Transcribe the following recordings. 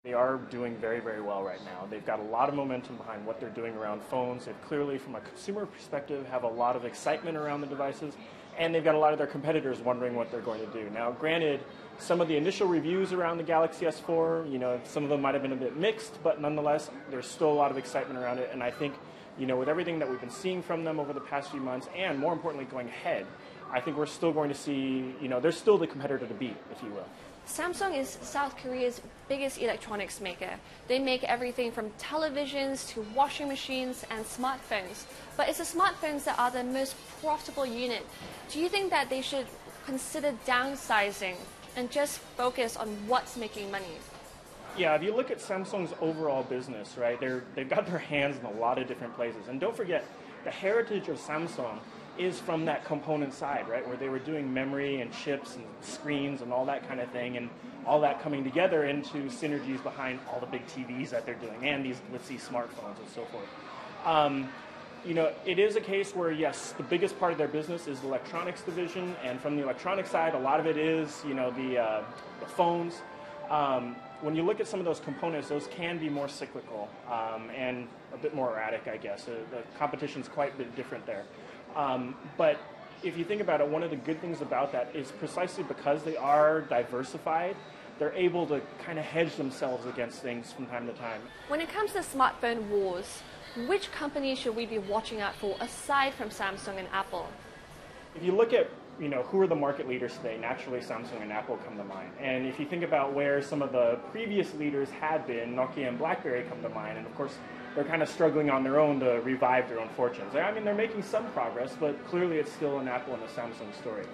They are doing very, very well right now. They've got a lot of momentum behind what they're doing around phones. They've clearly, from a consumer perspective, have a lot of excitement around the devices, and they've got a lot of their competitors wondering what they're going to do. Now, granted, some of the initial reviews around the Galaxy S4, some of them might have been a bit mixed, but nonetheless, there's still a lot of excitement around it, and I think, with everything that we've been seeing from them over the past few months, and more importantly, going ahead, I think we're still going to see, they're still the competitor to beat, if you will. Samsung is South Korea's biggest electronics maker. They make everything from televisions to washing machines and smartphones. But it's the smartphones that are the most profitable unit. Do you think that they should consider downsizing and just focus on what's making money? Yeah, if you look at Samsung's overall business, right, they've got their hands in a lot of different places. And don't forget, the heritage of Samsung is from that component side, right, where they were doing memory and chips and screens and all that kind of thing, and all that coming together into synergies behind all the big TVs that they're doing and these, let's see, smartphones and so forth. It is a case where, yes, the biggest part of their business is the electronics division, and from the electronic side, a lot of it is, the phones. When you look at some of those components, those can be more cyclical and a bit more erratic, I guess. The competition's quite a bit different there. But if you think about it, one of the good things about that is precisely because they are diversified, they're able to kind of hedge themselves against things from time to time. When it comes to smartphone wars, which companies should we be watching out for aside from Samsung and Apple? If you look at who are the market leaders today, naturally Samsung and Apple come to mind. And if you think about where some of the previous leaders had been, Nokia and BlackBerry come to mind, and of course they're kind of struggling on their own to revive their own fortunes. I mean, they're making some progress, but clearly it's still an Apple and a Samsung story.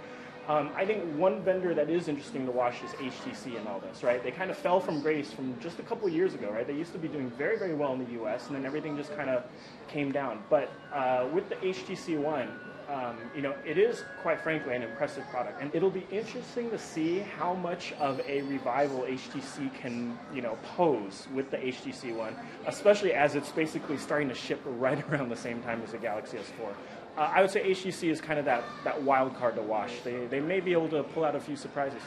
I think one vendor that is interesting to watch is HTC and all this, right? They kind of fell from grace from just a couple of years ago, right? They used to be doing very, very well in the US, and then everything just kind of came down. But with the HTC One, it is, quite frankly, an impressive product. And it'll be interesting to see how much of a revival HTC can, pose with the HTC One, especially as it's basically starting to ship right around the same time as the Galaxy S4. I would say HTC is kind of that wild card to watch. They may be able to pull out a few surprises.